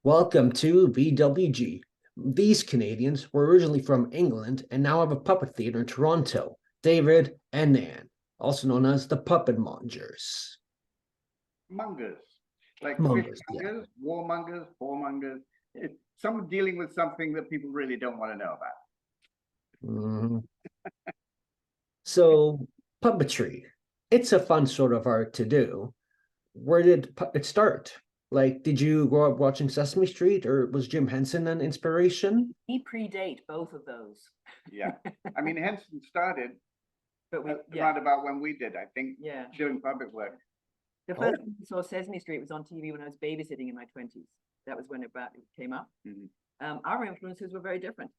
Welcome to VWG. These Canadians were originally from England and now have a puppet theater in Toronto. David and Nan, also known as the Puppetmongers. Mongers, like Mongers, yeah. fishmongers, warmongers, whoremongers. It's someone dealing with something that people really don't want to know about. Mhm. So, puppetry. It's a fun sort of art to do. Where did it start? Like, did you grow up watching Sesame Street, or was Jim Henson an inspiration? We predate both of those. Yeah, I mean, Henson started But we, right about when we did, I think, yeah. doing puppet work. The first time I saw Sesame Street was on TV when I was babysitting in my 20s. That was when it came up. Our influences were very different.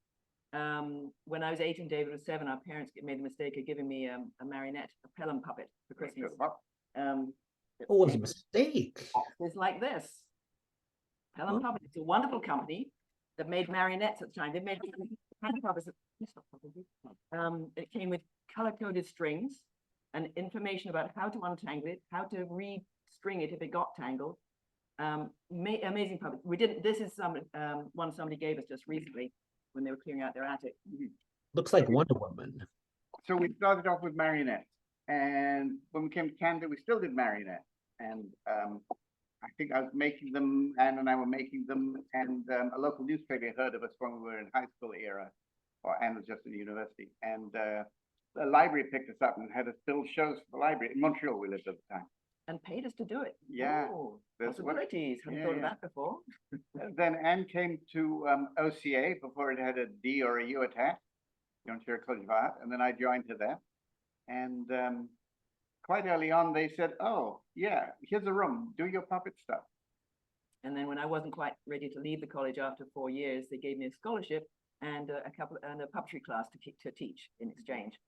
When I was 8 and David was 7, our parents made the mistake of giving me a marionette, a Pelham puppet for Christmas. It was a mistake. It's like this. Pelham Puppet. It's a wonderful company that made marionettes at the time. They made puppets. It came with color-coded strings and information about how to untangle it, how to re-string it if it got tangled. Amazing puppet. We didn't. This is one somebody gave us just recently when they were clearing out their attic. Looks like Wonder Woman. So we started off with marionettes, and when we came to Canada, we still did marionettes. And I think I was making them, Anne and I were making them, and a local newspaper heard of us when we were in high school era, or Anne was just in university, and the library picked us up and had us build shows for the library. In Montreal, we lived at the time. And paid us to do it. Yeah. Oh, possibilities. Hadn't thought of that before. Then Anne came to OCA before it had a D or a U attached, the Ontario College of Art, and then I joined her there. And quite early on, they said, "Oh, yeah, here's a room. Do your puppet stuff." And then when I wasn't quite ready to leave the college after 4 years, they gave me a scholarship and a puppetry class to teach in exchange.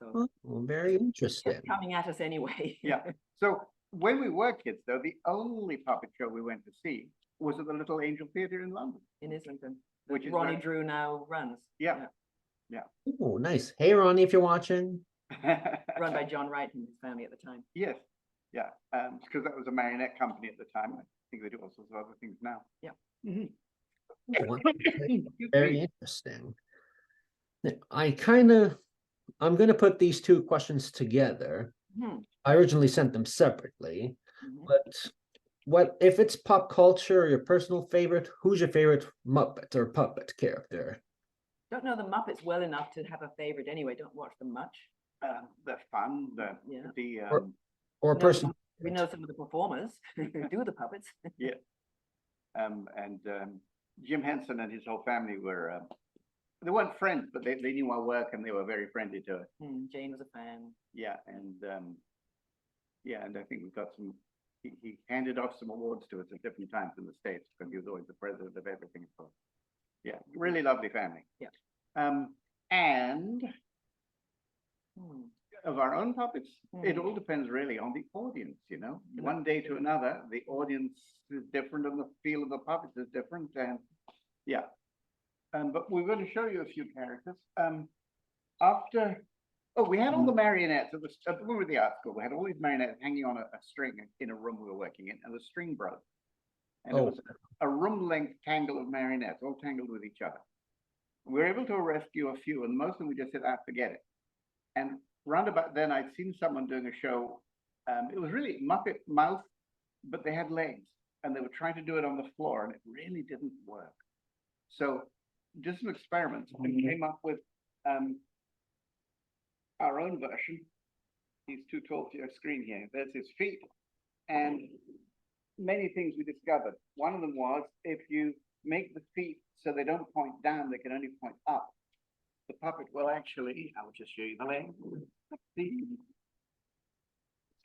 So very interesting. Coming at us anyway. Yeah. So when we were kids, though, the only puppet show we went to see was at the Little Angel Theatre in London, in Islington, which is Ronnie Drew now runs. Yeah. Oh, nice. Hey, Ronnie, if you're watching. Run by John Wright and his family at the time. Yes. Yeah. Because that was a marionette company at the time. I think they do all sorts of other things now. Yeah. Oh, very interesting. I'm going to put these two questions together. I originally sent them separately, but what if it's pop culture or your personal favorite? Who's your favorite Muppet or puppet character? Don't know the Muppets well enough to have a favorite anyway. Don't watch them much. They're fun. Or a person. We know some of the performers who do the puppets. Yeah. Jim Henson and his whole family were. They weren't friends, but they knew our work and they were very friendly to us. Jane was a fan. Yeah, and I think we've got some. He handed off some awards to us at different times in the States because he was always the president of everything. So, yeah, really lovely family. Yeah. And of our own puppets, it all depends really on the audience. You know, one day to another, the audience is different and the feel of the puppets is different, and yeah. But we're going to show you a few characters. We had all the marionettes at we were at the art school. We had all these marionettes hanging on a string in a room we were working in, and the string broke. And it was a room-length tangle of marionettes, all tangled with each other. We were able to rescue a few, and most of them we just said, forget it. And round about then, I'd seen someone doing a show. It was really Muppet mouth, but they had legs, and they were trying to do it on the floor, and it really didn't work. So did some experiments and came up with our own version. He's too tall for your screen here. There's his feet, and many things we discovered. One of them was if you make the feet so they don't point down, they can only point up. The puppet will actually, I'll just show you the leg. There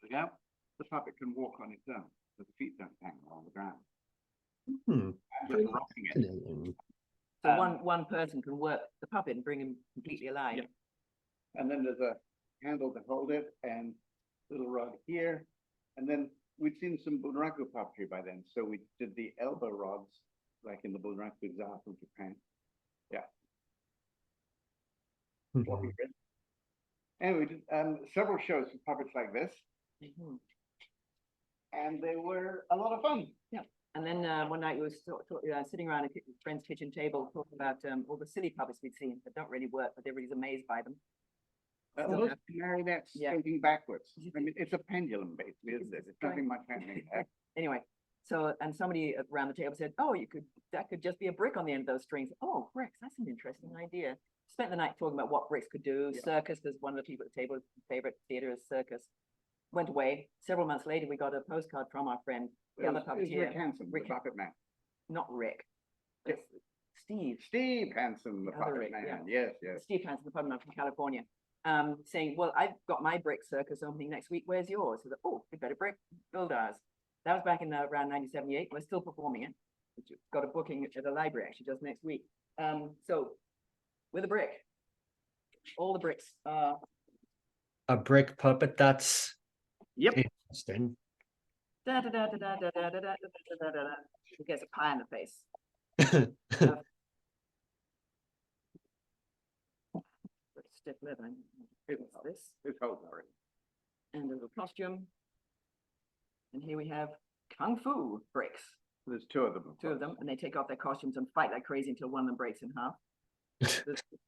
we go. The puppet can walk on its own, so the feet don't hang on the ground. Just rocking it. So one person can work the puppet and bring him completely alive. Yeah. And then there's a handle to hold it and little rod here. And then we'd seen some bunraku puppetry by then. So we did the elbow rods, like in the bunraku za from Japan. Yeah. And we did several shows with puppets like this. And they were a lot of fun. Yeah. And then one night we were sitting around a friend's kitchen table talking about all the silly puppets we'd seen that don't really work, but everybody's amazed by them. Those marionettes Yeah. skating backwards. I mean, it's a pendulum, basically, isn't it? It's nothing much happening there. Anyway, so, and somebody around the table said, oh, that could just be a brick on the end of those strings. Oh, bricks, that's an interesting idea. Spent the night talking about what bricks could do. Yeah. Circus, because one of the people at the table, favorite theater is circus. Went away. Several months later, we got a postcard from our friend, the other It was puppeteer. Rick Hansen, Rick- the Puppet Man. Not Rick. Yeah. It's Steve. Steve Hansen, the The other Puppet Rick, Man. yeah. Yes, yes. Steve Hansen, the puppet man from California, saying, well, I've got my brick circus opening next week. Where's yours? So, oh, we better build ours. That was back in around 1978. We're still performing it. We've got a booking at the library actually just next week. So with a brick, all the bricks are A brick puppet, that's Yep. interesting. da da da da da da da da da da da da da. He gets a pie in the face. Stiff leather. It's this It's Hosmer. and a little costume. And here we have Kung Fu bricks. There's two of them. Two of them, and they take off their costumes and fight like crazy until one of them breaks in half.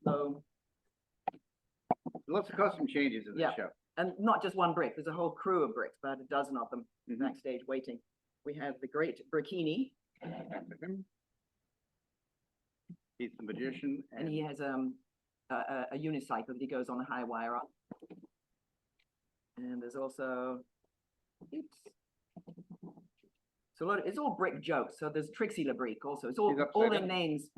So, Lots of costume changes in the Yeah. show. and not just one brick, there's a whole crew of bricks, about a dozen of them Mhm. backstage waiting. We have the great Brickini, He's the magician, and he has a unicycle that he goes on a high wire on. And there's also, oops. So it's all brick jokes. So there's Trixie LeBrick also. It's all She's upside their down. names.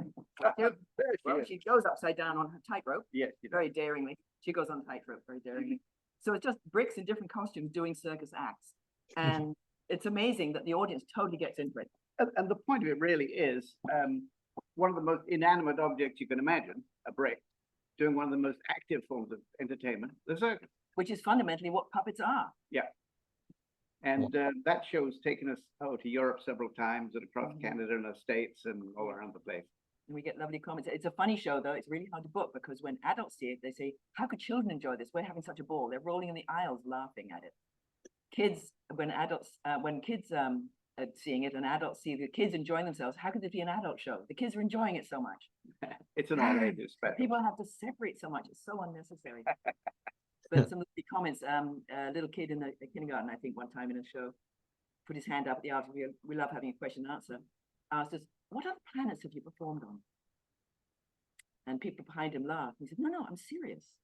There she Well, is. she goes upside down on her tightrope. Yes, she does. Very daringly. She goes on tightrope very daringly. So it's just bricks in different costumes doing circus acts. And it's amazing that the audience totally gets into it. And the point of it really is one of the most inanimate objects you can imagine, a brick, doing one of the most active forms of entertainment, the circus. Which is fundamentally what puppets are. And that show's taken us to Europe several times and across Mhm. Canada and the States and all around the place. And we get lovely comments. It's a funny show, though. It's really hard to book because when adults see it, they say, how could children enjoy this? We're having such a ball. They're rolling in the aisles laughing at it. Kids, when kids are seeing it and adults see the kids enjoying themselves, how could it be an adult show? The kids are enjoying it so much. It's an all ages special. People have to separate so much. It's so unnecessary. But some lovely comments. A little kid in the kindergarten, I think, one time in a show, put his hand up at the art. We love having a question and answer. Asked us, what other planets have you performed on? And people behind him laughed. He said, no, I'm serious.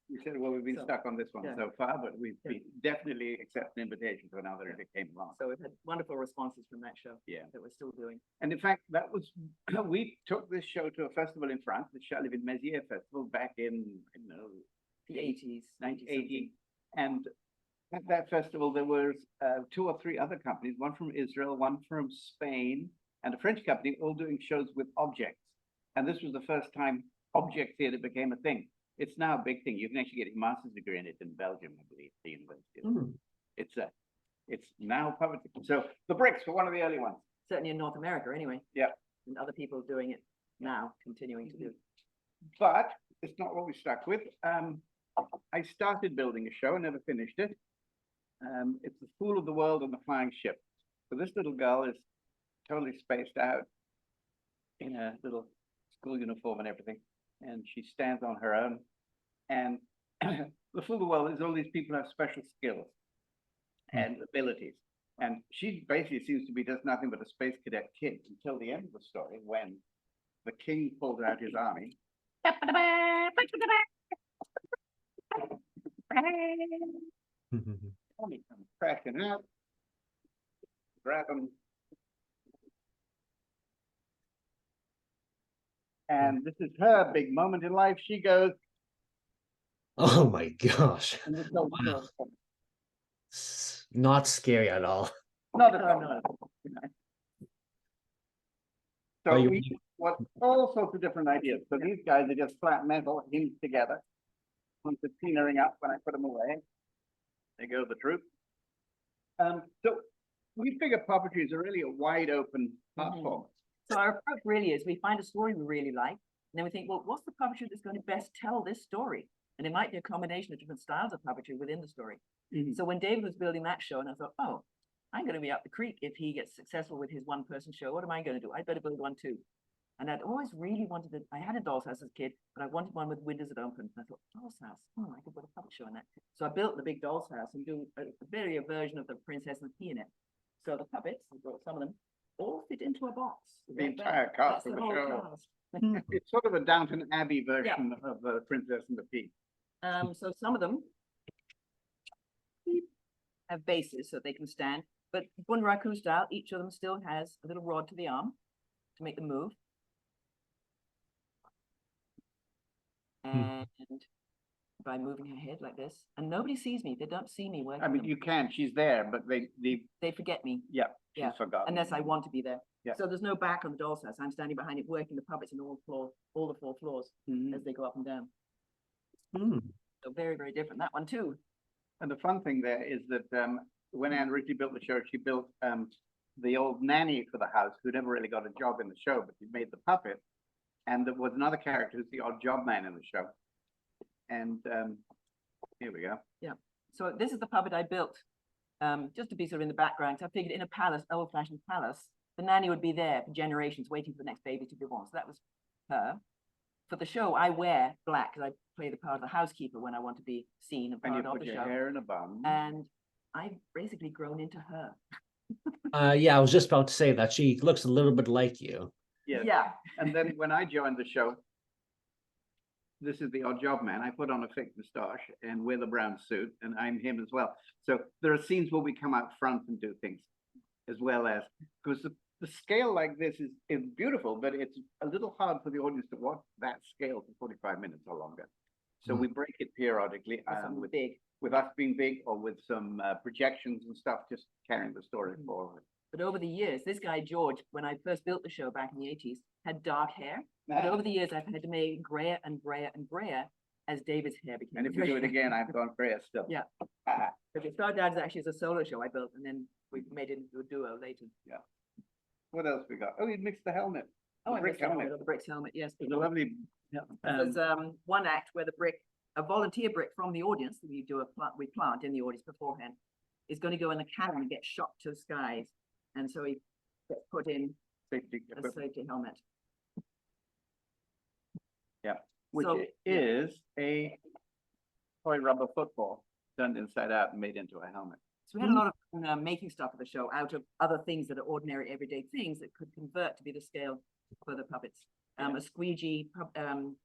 We said, well, we've been So, stuck on this one yeah. so far, but we've Yeah. definitely accept an invitation to another if it came along. So we've had wonderful responses from that show. Yeah. That we're still doing. And in fact, that was, we took this show to a festival in France, the Charleville Mézières Festival, back in, The 80s, 1980. And at that festival, there was 2 or 3 other companies, one from Israel, one from Spain, and a French company, all doing shows with objects. And this was the first time object theater became a thing. It's now a big thing. You can actually get a master's degree in it in Belgium, I believe, the university. Hmm. It's now public. So the bricks were one of the early ones. Certainly in North America, anyway. Yeah. And other people doing it now, continuing to do it. But it's not what we stuck with. I started building a show, never finished it. It's The Fool of the World and the Flying Ship. So this little girl is totally spaced out in a little school uniform and everything. And she stands on her own. And the Fool of the World is all these people have special skills and abilities. And she basically seems to be just nothing but a space cadet kid until the end of the story when the king pulls out his army. Tommy comes crashing out, grab him. And this is her big moment in life. She goes, Oh my gosh. and there's no Wow. Not scary at all. not at all. No. So Are you- we want all sorts of different ideas. So these guys are just flat metal hinged together. Once it's clearing up when I put them away. There goes the truth. So we figure puppetry is really a wide open art Mhm. form. So our approach really is we find a story we really like, and then we think, well, what's the puppetry that's going to best tell this story? And it might be a combination of different styles of puppetry within the story. Mhm. So when David was building that show, and I thought, oh, I'm going to be up the creek if he gets successful with his one-person show. What am I going to do? I better build one too. And I'd always really wanted to, I had a doll's house as a kid, but I wanted one with windows that opened. And I thought, doll's house, I could put a puppet show in that. So I built the big doll's house and do a very version of the Princess and the Pea in it. So the puppets, I brought some of them, all fit into a box. The entire cast of the show. It's sort of a Downton Abbey version of the Princess and the Pea. So some of them have bases so they can stand, but Bunraku style, each of them still has a little rod to the arm to make them move. And by moving her head like this, and nobody sees me. They don't see me working. I mean, you can. She's there, but they forget me. Yeah, she's forgotten. Unless I want to be there. Yeah. So there's no back on the doll's house. I'm standing behind it, working the puppets in all the 4 floors as they go up and down. So very, very different. That one too. And the fun thing there is that when Anne Ritchie built the show, she built the old nanny for the house who never really got a job in the show, but she made the puppet. And there was another character who's the odd job man in the show. And here we go. Yeah. So this is the puppet I built, just to be sort of in the background. So I figured in a palace, old-fashioned palace, the nanny would be there for generations, waiting for the next baby to be born. So that was her. For the show, I wear black because I play the part of the housekeeper when I want to be seen and part of the show. And you put your hair in a bun. And I've basically grown into her. Yeah, I was just about to say that she looks a little bit like you. Yes. Yeah. And then when I joined the show, this is the odd job man. I put on a fake moustache and wear the brown suit, and I'm him as well. So there are scenes where we come out front and do things, as well as, because the scale like this is beautiful, but it's a little hard for the audience to watch that scale for 45 minutes or longer. So we break it periodically with us being big, or with some projections and stuff, just carrying the story forward. But over the years, this guy, George, when I first built the show back in the 80s, had dark hair. But over the years, I've had to make grayer and grayer and grayer as David's hair became. And if we do it again, I've gone grayer still. Yeah. But it started out as actually as a solo show I built, and then we made it into a duo later. Yeah. What else we got? Oh, you mixed the helmet. Oh, the brick helmet. The brick's helmet, yes. There's a lovely. There's one act where the brick, a volunteer brick from the audience that we plant in the audience beforehand, is going to go in the cannon and get shot to the skies. And so he gets put in a safety helmet. Yeah, which is a toy rubber football turned inside out and made into a helmet. So we had a lot of making stuff for the show out of other things that are ordinary everyday things that could convert to be the scale for the puppets. A squeegee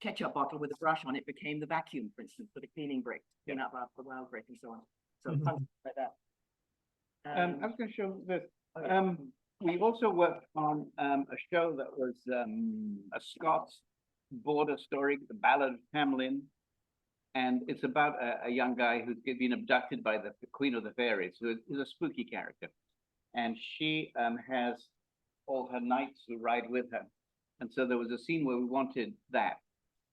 ketchup bottle with a brush on it became the vacuum, for instance, for the cleaning brick, clean up after the wild brick and so on. So fun like that. I was going to show this. We also worked on a show that was a Scots border story, The Ballad of Hamelin. And it's about a young guy who's been abducted by the Queen of the Fairies, who is a spooky character. And she has all her knights who ride with her. And so there was a scene where we wanted that.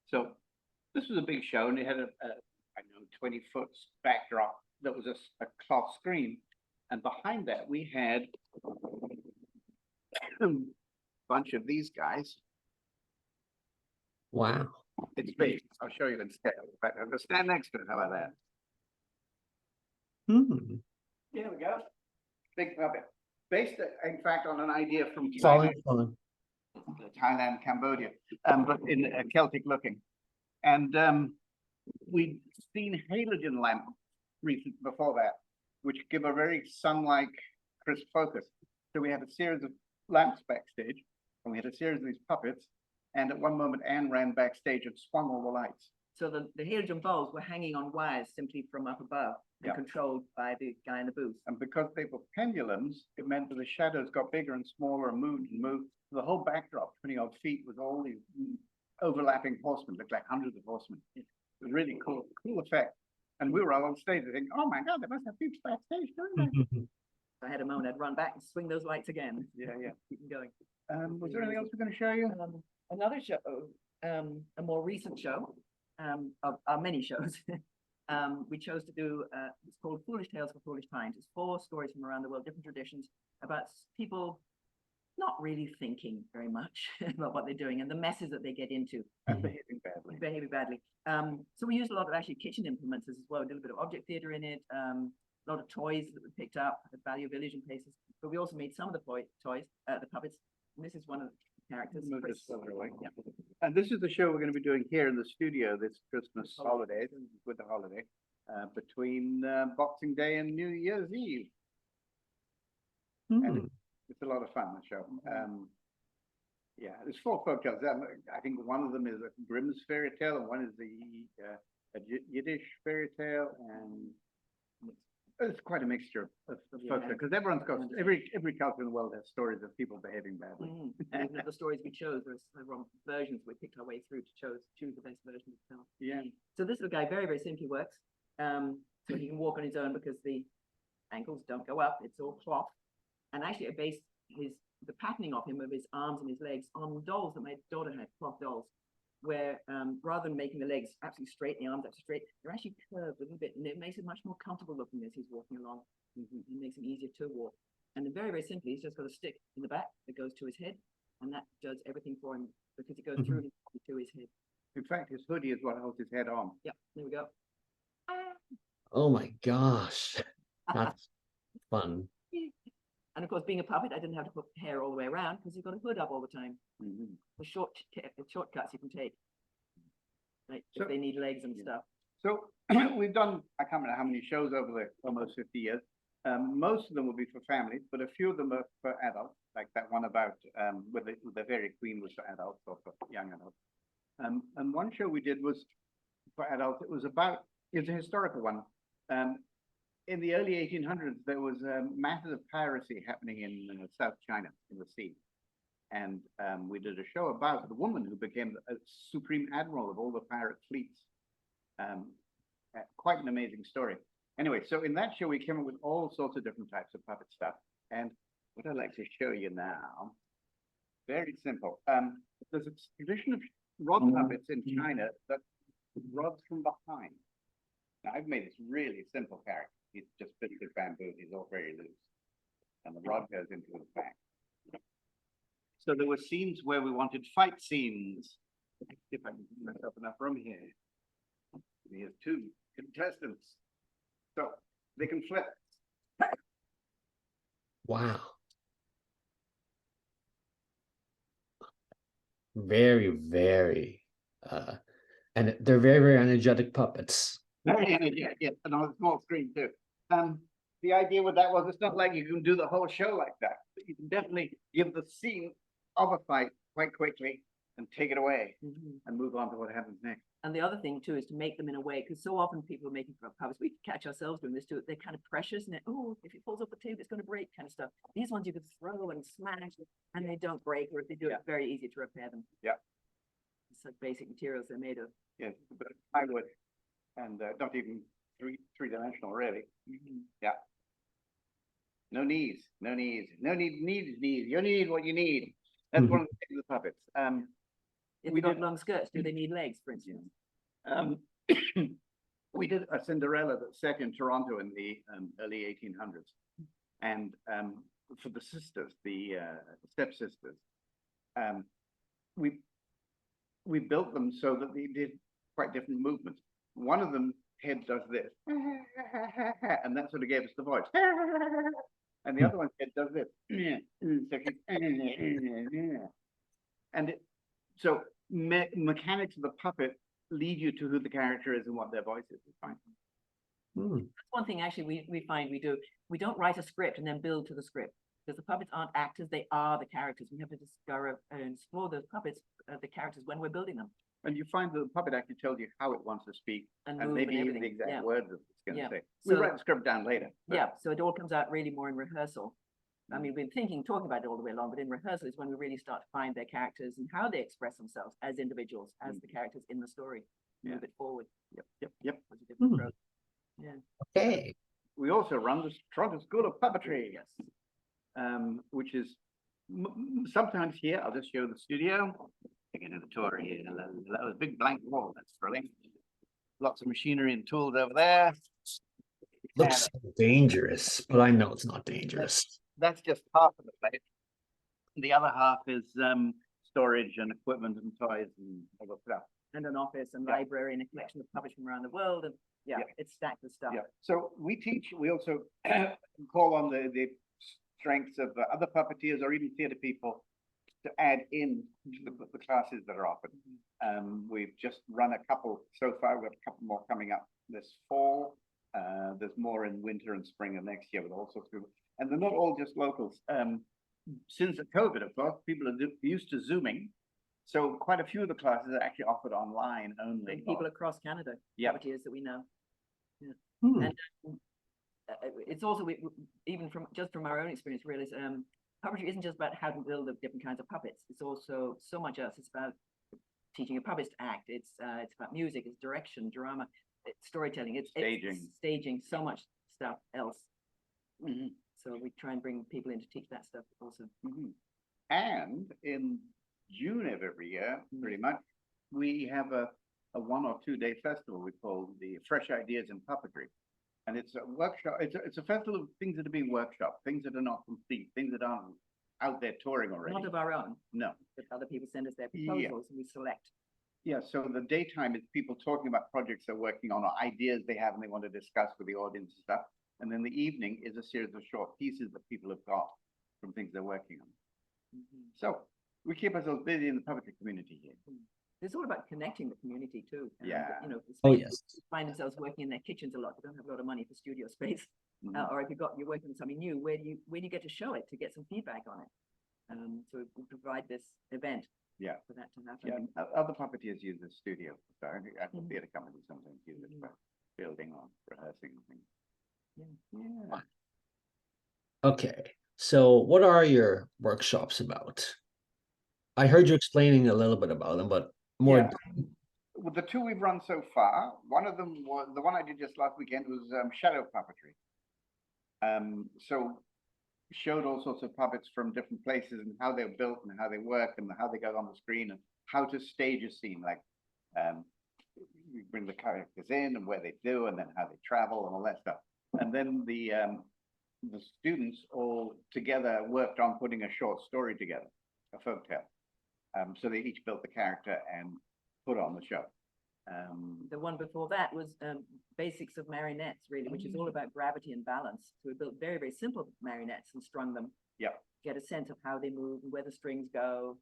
So this was a big show, and it had I don't know, 20-foot backdrop that was a cloth screen. And behind that, we had a bunch of these guys. Wow. It's big. I'll show you in scale. In fact, I'll stand next to it. How about that? Here we go. Big puppet. Based, in fact, on an idea from Thailand, Cambodia, but in Celtic looking. And we'd seen halogen lamp before that, which give a very sun-like crisp focus. So we had a series of lamps backstage, and we had a series of these puppets. And at one moment, Anne ran backstage and swung all the lights. So the halogen bulbs were hanging on wires simply from up above and controlled by the guy in the booth. And because they were pendulums, it meant that the shadows got bigger and smaller and moved and moved. The whole backdrop, 20-odd feet, with all these overlapping horsemen, looked like hundreds of horsemen. It was really cool effect. And we were all on stage thinking, oh my God, they must have people backstage doing that. If I had a moment, I'd run back and swing those lights again. Yeah. Keep them going. Was there anything else we're going to show you? Another show, a more recent show, of our many shows. We chose to do, it's called Foolish Tales for Foolish Times. It's 4 stories from around the world, different traditions, about people not really thinking very much about what they're doing and the messes that they get into. And behaving badly. So we used a lot of actually kitchen implements as well. We did a bit of object theater in it. a lot of toys that we picked up at Value Village and places. But we also made some of the toys, the puppets. And this is one of the characters. Move this further away. Yeah. And this is the show we're going to be doing here in the studio this Christmas holiday, with the holiday, between Boxing Day and New Year's Eve. And it's a lot of fun, the show. Yeah, there's 4 folk tales. I think one of them is a Grimm's fairy tale, and one is a Yiddish fairy tale, and it's quite a mixture of folk tales, because everyone's got every culture in the world has stories of people behaving badly. And the stories we chose, there's several versions we picked our way through to choose the best version to tell. Yeah. So this little guy very, very simply works. So he can walk on his own because the ankles don't go up. It's all cloth. And actually I based the patterning of him, of his arms and his legs, on dolls that my daughter had, cloth dolls, where rather than making the legs absolutely straight, the arms absolutely straight, they're actually curved a little bit, and it makes it much more comfortable looking as he's walking along. It makes him easier to walk. And then very, very simply, he's just got a stick in the back that goes to his head, and that does everything for him because it goes through his body to his head. In fact, his hoodie is what holds his head on. Yeah, there we go. Oh my gosh, that's fun. And of course, being a puppet, I didn't have to put hair all the way around because you've got a hood up all the time. The shortcuts you can take, like So- if they need legs and stuff. So we've done, I can't remember how many shows over the almost 50 years. Most of them will be for families, but a few of them are for adults, like that one about with the Fairy Queen was for adults or for young adults. And one show we did was for adults. It was a historical one. In the early 1800s, there was matters of piracy happening in South China, in the sea. And we did a show about the woman who became a supreme admiral of all the pirate fleets. Quite an amazing story. Anyway, so in that show, we came up with all sorts of different types of puppet stuff. And what I'd like to show you now, very simple. There's a tradition of rod puppets in China that rods from behind. Now, I've made this really simple character. He's just bits of bamboo. He's all very loose. And the rod goes into his back. So there were scenes where we wanted fight scenes. If I can give myself enough room here. Here's 2 contestants. So they can flip. Wow. Very, very, and they're very, very energetic puppets. Very energetic, yeah, and on a small screen too. The idea with that was it's not like you can do the whole show like that, but you can definitely give the scene of a fight quite quickly and take it away and move on to what happens next. And the other thing too is to make them in a way, because so often people are making puppets, we catch ourselves doing this too, they're kind of precious and oh, if it falls off the table, it's going to break kind of stuff. These ones you could throw and smash and they don't break, or if they do, it's very easy to repair them. Yeah. It's like basic materials they're made of. Yes, but plywood and not even three-dimensional really. Yeah. No knees, no knees, no knees. You only need what you need. That's one of the things with puppets. If We they've got did- long skirts, do they need legs, for instance? We did a Cinderella that's set in Toronto in the early 1800s. And for the sisters, the stepsisters, we built them so that they did quite different movements. One of them head does this, and that sort of gave us the voice. And the other one's head does this. And so mechanics of the puppet lead you to who the character is and what their voice is. It's fine. That's one thing actually we find we do. We don't write a script and then build to the script, because the puppets aren't actors, they are the characters. We have to discover and explore those puppets, the characters, when we're building them. And you find that the puppet actually tells you how it wants to speak And and move maybe and even the everything. exact Yeah. words that it's going to Yeah. say. We So- write the script down later. but- Yeah, so it all comes out really more in rehearsal. I mean, we've been talking about it all the way along, but in rehearsal is when we really start to find their characters and how they express themselves as individuals, as the characters in the story. Move it forward. Yep. As a different approach. Yeah. Okay. We also run the Toronto School of Puppetry, Yes. which is sometimes here. I'll just show the studio. Taking a tour here. That was a big blank wall. That's thrilling. Lots of machinery and tools over there. Looks so dangerous, but I know it's not dangerous. That's just half of the place. The other half is storage and equipment and toys and other stuff. And an office and Yeah. library and a collection of puppets from around the world. And Yeah, Yeah. it's stacked with stuff. Yeah, so we also call on the strengths of other puppeteers or even theatre people to add in to the classes that are offered. We've just run a couple so far. We've got a couple more coming up this fall. There's more in winter and spring of next year with all sorts of people. And they're not all just locals. Since the COVID, of course, people are used to Zooming. So quite a few of the classes are actually offered online only. And people across Canada, Yeah. puppeteers that we know. Yeah. Hmm. And it's also, even from our own experience, really, puppetry isn't just about how to build the different kinds of puppets. It's also so much else. It's about teaching your puppets to act. It's about music, it's direction, drama, it's storytelling, it's staging, so much stuff else. So we try and bring people in to teach that stuff also. And in June of every year, pretty much, we have a 1 or 2 day festival we call the Fresh Ideas in Puppetry. And it's a workshop, it's a festival of things that are being workshopped, things that are not complete, things that aren't out there touring already. Not of our own. No. But other people send us their proposals and we select. Yeah, so the daytime is people talking about projects they're working on or ideas they have and they want to discuss with the audience and stuff. And then the evening is a series of short pieces that people have got from things they're working on. So we keep ourselves busy in the puppetry community here. It's all about connecting the community too. And, Yeah. You know, Oh, yes. find themselves working in their kitchens a lot. They don't have a lot of money for studio space. Or if you're working on something new, where do you get to show it to get some feedback on it? So we provide this event. Yeah. For that to happen. Yeah, other puppeteers use the studio. So I think the theatre companies sometimes use it for building or rehearsing and things. Yeah. Okay, so what are your workshops about? I heard you explaining a little bit about them, but more. Yeah. Well, the 2 we've run so far, one of them was the one I did just last weekend was shadow puppetry. So showed all sorts of puppets from different places and how they're built and how they work and how they go on the screen and how to stage a scene. Like you bring the characters in and where they do and then how they travel and all that stuff. And then the students all together worked on putting a short story together, a folktale. So they each built the character and put on the show. The one before that was basics of marionettes, really, which is all about gravity and balance. So we built very, very simple marionettes and strung them. Yeah. Get a sense of how they move and where the strings go.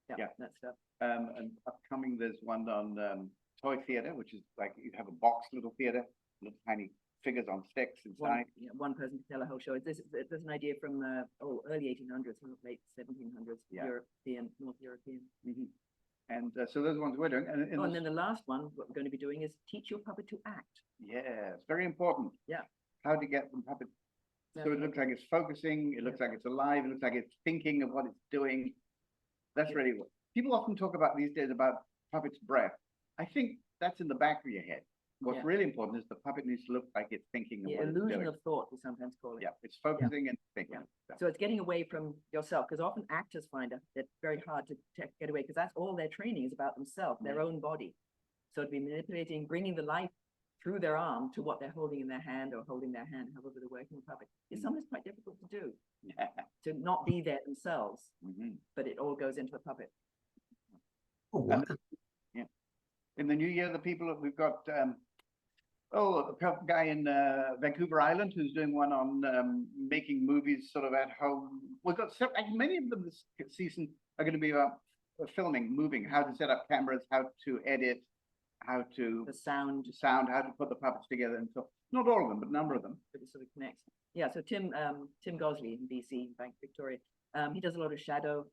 Yeah, that stuff. And upcoming, there's one on toy theater, which is like you have a box little theater, little tiny figures on sticks inside. One person can tell a whole show. There's an idea from early 1800s, late 1700s, European, North European. And so those are ones we're doing. And then the last one, what we're going to be doing is teach your puppet to act. Yeah, it's very important. Yeah. How to get the puppet. So it looks like it's focusing, it looks like it's alive, it looks like it's thinking of what it's doing. That's really what people often talk about these days about puppet's breath. I think that's in the back of your head. What's really important is the puppet needs to look like it's thinking of what it's doing. Illusion of thought, we sometimes call it. Yeah, it's focusing and thinking. So it's getting away from yourself, because often actors find it very hard to get away, because that's all their training is about themselves, their own body. So it'd be manipulating, bringing the life through their arm to what they're holding in their hand or holding their hand, however they're working the puppet. It's sometimes quite difficult to do, to not be there themselves, but it all goes into the puppet. Oh, wow. Yeah. In the new year, the people that we've got, a guy in Vancouver Island who's doing one on making movies sort of at home. We've got many of them this season are going to be filming, moving, how to set up cameras, how to edit, how to the sound, how to put the puppets together, and so not all of them, but a number of them. But it sort of connects. Yeah. So Tim Gosley in BC, Victoria, he does a lot of shadow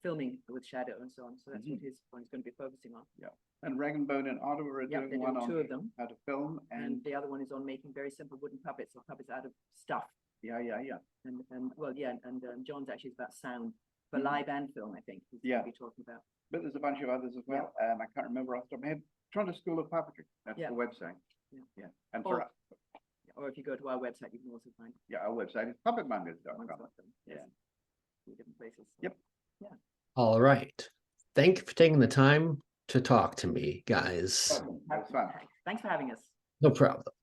filming with shadow and so on. So that's what his one is going to be focusing on. Yeah. And Rag and Bone and Ottawa are doing one on 2 of them. How to film, and the other one is on making very simple wooden puppets or puppets out of stuff. Yeah. And John's actually about sound for live and film, I think. He's going to be talking about. But there's a bunch of others as well. I can't remember off the top of my head. Toronto School of Puppetry. That's the website. Yeah. And or if you go to our website, you can also find. Yeah, our website is puppetmongers.com. Yeah. Different places. Yep. Yeah. All right. Thank you for taking the time to talk to me, guys. That was fun. Thanks for having us. No problem.